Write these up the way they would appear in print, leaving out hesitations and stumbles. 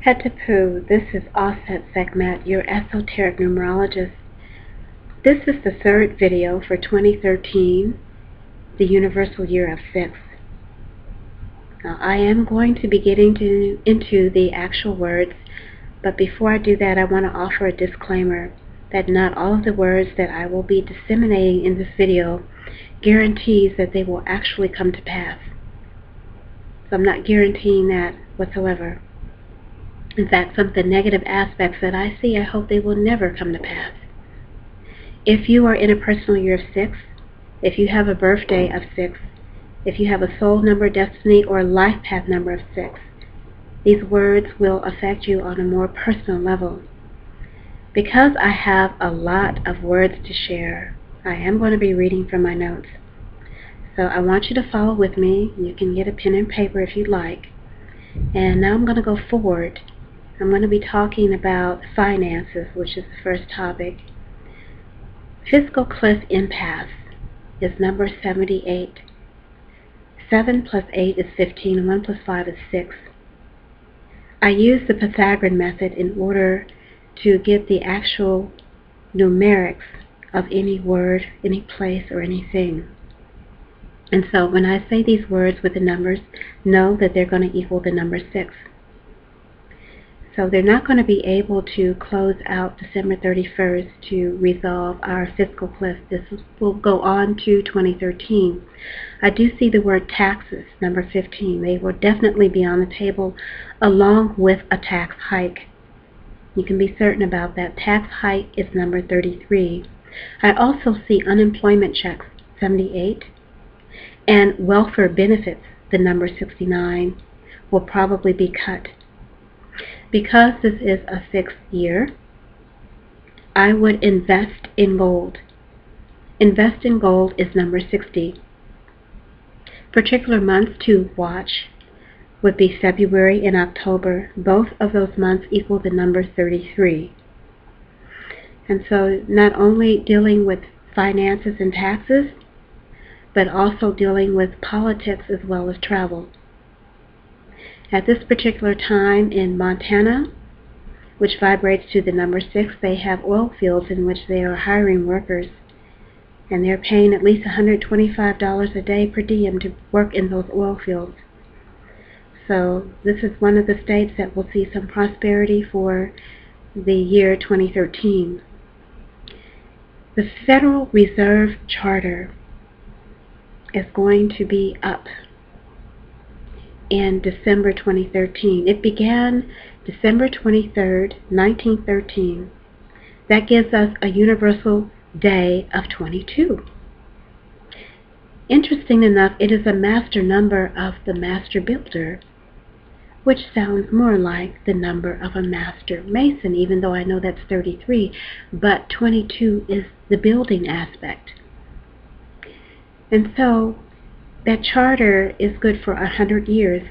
Howto&to, this is Offset Segment, your esoteric numerologist. This is the third video for 2013, the universal year of 6. Now, I am going to be getting into the actual words, but before I do that, I want to offer a disclaimer that not all of the words that I will be disseminating in this video guarantees that they will actually come to pass. So I'm not guaranteeing that whatsoever. In fact, some of the negative aspects that I see, I hope they will never come to pass. If you are in a personal year of 6, if you have a birthday of 6, if you have a soul number, destiny, or life path number of 6, these words will affect you on a more personal level. Because I have a lot of words to share, I am going to be reading from my notes. So I want you to follow with me. You can get a pen and paper if you'd like. And now I'm going to go forward. I'm going to be talking about finances, which is the first topic. Fiscal cliff impasse is number 78. 7 plus 8 is 15, and 1 plus 5 is 6. I use the Pythagorean method in order to get the actual numerics of any word, any place, or anything. And so when I say these words with the numbers, know that they're going to equal the number 6. So they're not going to be able to close out December 31st to resolve our fiscal cliff. This will go on to 2013. I do see the word taxes, number 15. They will definitely be on the table along with a tax hike. You can be certain about that. Tax hike is number 33. I also see unemployment checks, 78. And welfare benefits, the number 69, will probably be cut. Because this is a 6th year, I would invest in gold. Invest in gold is number 60. Particular months to watch would be February and October. Both of those months equal the number 33. And so not only dealing with finances and taxes, but also dealing with politics as well as travel. At this particular time in Montana, which vibrates to the number 6, they have oil fields in which they are hiring workers, and they're paying at least $125 a day per diem to work in those oil fields. So this is one of the states that will see some prosperity for the year 2013. The Federal Reserve Charter is going to be up in December 2013. It began December 23rd, 1913. That gives us a universal day of 22. Interesting enough, it is a master number of the master builder, which sounds more like the number of a master mason, even though I know that's 33, but 22 is the building aspect. And so that charter is good for 100 years.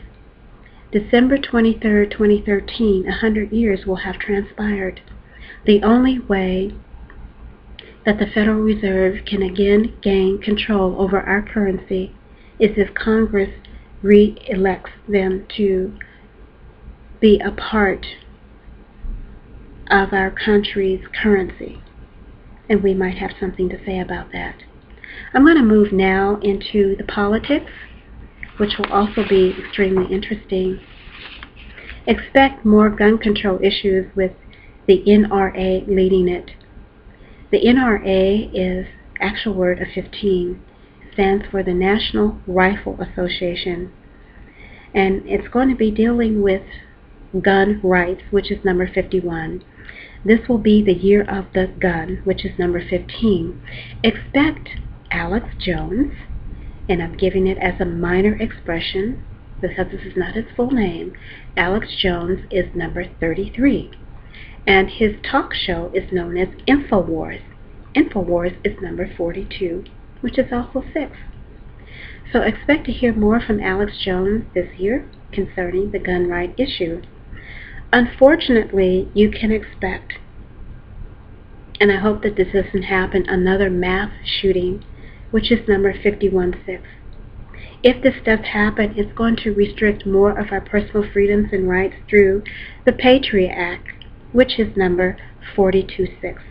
December 23rd, 2013, 100 years will have transpired. The only way that the Federal Reserve can again gain control over our currency is if Congress re-elects them to be a part of our country's currency. And we might have something to say about that. I'm going to move now into the politics, which will also be extremely interesting. Expect more gun control issues with the NRA leading it. The NRA is actual word of 15, stands for the National Rifle Association, and it's going to be dealing with gun rights, which is number 51. This will be the year of the gun, which is number 15. Expect Alex Jones, and I'm giving it as a minor expression because this is not his full name. Alex Jones is number 33, and his talk show is known as InfoWars. InfoWars is number 42, which is also 6. So expect to hear more from Alex Jones this year concerning the gun right issue. Unfortunately, you can expect, and I hope that this doesn't happen, another mass shooting, which is number 51-6. If this does happen, it's going to restrict more of our personal freedoms and rights through the Patriot Act, which is number 426.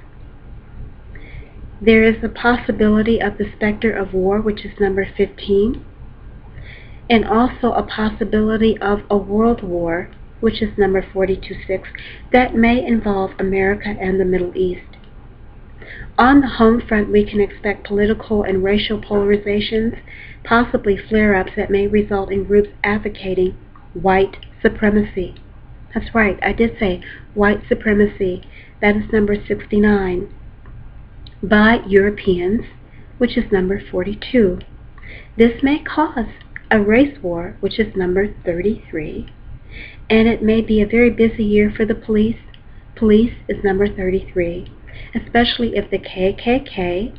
There is a possibility of the specter of war, which is number 15, and also a possibility of a world war, which is number 426, that may involve America and the Middle East. On the home front, we can expect political and racial polarizations, possibly flare-ups that may result in groups advocating white supremacy. That's right, I did say white supremacy. That is number 69. By Europeans, which is number 42. This may cause a race war, which is number 33. And it may be a very busy year for the police. Police is number 33. Especially if the KKK,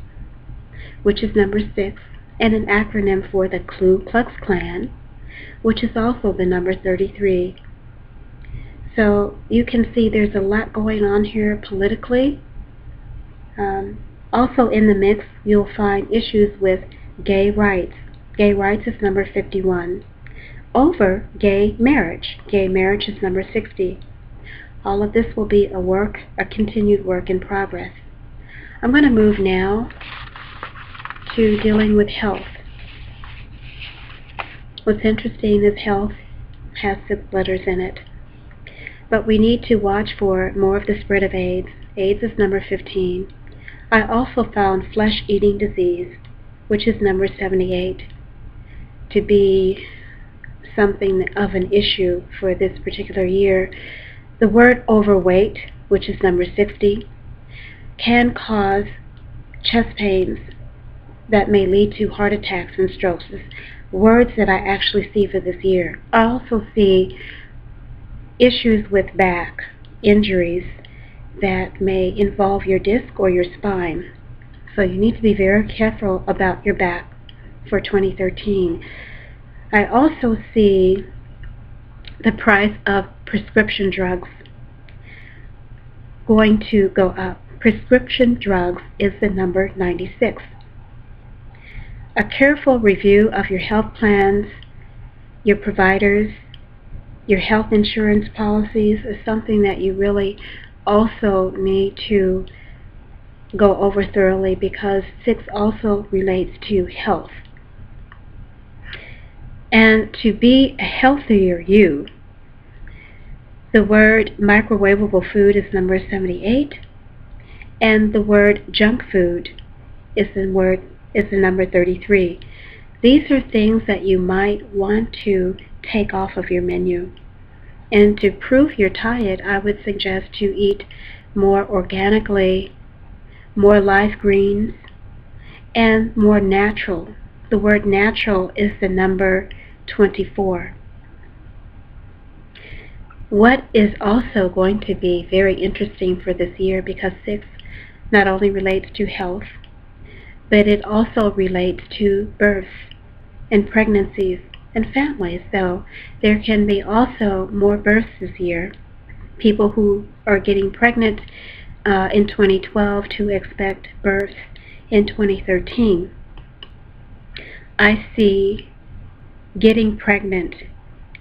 which is number 6, and an acronym for the Ku Klux Klan, which is also the number 33. So you can see there's a lot going on here politically. Also in the mix, you'll find issues with gay rights. Gay rights is number 51. Over gay marriage. Gay marriage is number 60. All of this will be a continued work in progress. I'm going to move now to dealing with health. What's interesting is health has 6 letters in it. But we need to watch for more of the spread of AIDS. AIDS is number 15. I also found flesh-eating disease, which is number 78, to be something of an issue for this particular year. The word overweight, which is number 60, can cause chest pains that may lead to heart attacks and strokes. Words that I actually see for this year. I also see issues with back injuries that may involve your disc or your spine. So you need to be very careful about your back for 2013. I also see the price of prescription drugs going to go up. Prescription drugs is the number 96. A careful review of your health plans, your providers, your health insurance policies is something that you really also need to go over thoroughly, because 6 also relates to health. And to be a healthier you, the word microwavable food is number 78, and the word junk food is the number 33. These are things that you might want to take off of your menu. And to prove your diet, I would suggest to eat more organically, more live greens, and more natural. The word natural is the number 24. What is also going to be very interesting for this year, because 6 not only relates to health, but it also relates to births and pregnancies and families. So there can be also more births this year. People who are getting pregnant in 2012 to expect births in 2013. I see getting pregnant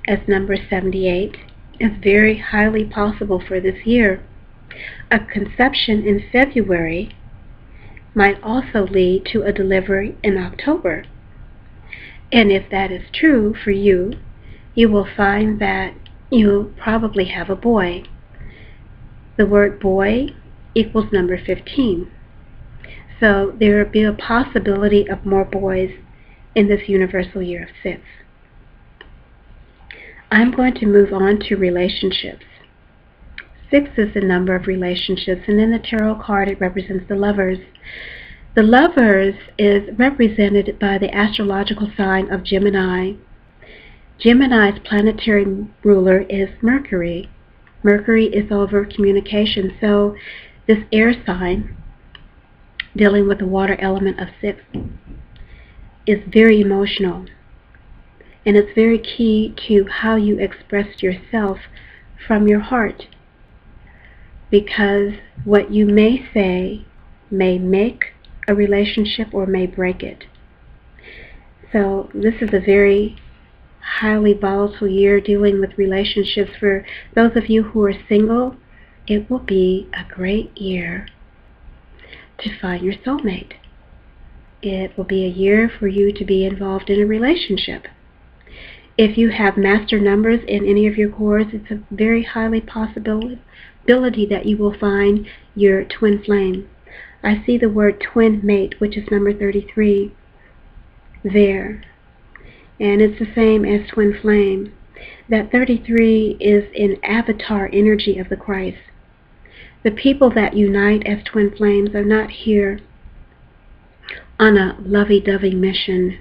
as number 78 is very highly possible for this year. A conception in February might also lead to a delivery in October. And if that is true for you, you will find that you probably have a boy. The word boy equals number 15. So there will be a possibility of more boys in this universal year of 6. I'm going to move on to relationships. 6 is the number of relationships, and in the tarot card it represents the lovers. The lovers is represented by the astrological sign of Gemini. Gemini's planetary ruler is Mercury. Mercury is over communication, so this air sign, dealing with the water element of 6, is very emotional. And it's very key to how you express yourself from your heart. Because what you may say may make a relationship or may break it. So this is a very highly volatile year dealing with relationships. For those of you who are single, it will be a great year to find your soulmate. It will be a year for you to be involved in a relationship. If you have master numbers in any of your cores, it's a very highly possibility that you will find your twin flame. I see the word twin mate, which is number 33, there. And it's the same as twin flame. That 33 is an avatar energy of the Christ. The people that unite as twin flames are not here on a lovey-dovey mission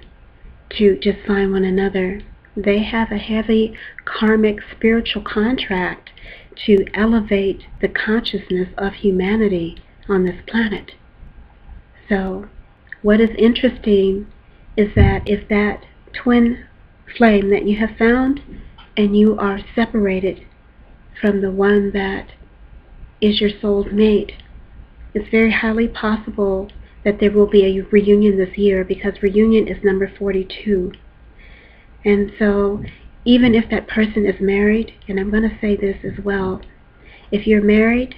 to just find one another. They have a heavy karmic spiritual contract to elevate the consciousness of humanity on this planet. So what is interesting is that if that twin flame that you have found and you are separated from the one that is your soul's mate, it's very highly possible that there will be a reunion this year, because reunion is number 42. And so even if that person is married, and I'm going to say this as well, if you're married,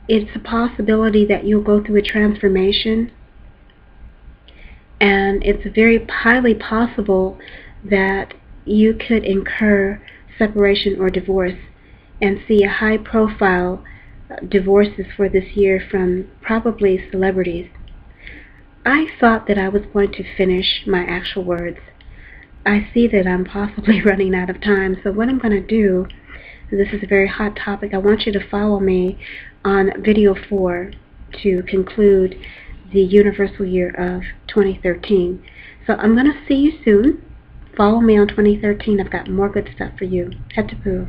it's a possibility that you'll go through a transformation, and it's very highly possible that you could incur separation or divorce and see a high profile divorces for this year from probably celebrities. I thought that I was going to finish my actual words. I see that I'm possibly running out of time, so what I'm going to do, this is a very hot topic, I want you to follow me on video 4 to conclude the universal year of 2013. So I'm going to see you soon. Follow me on 2013. I've got more good stuff for you. Head to poo.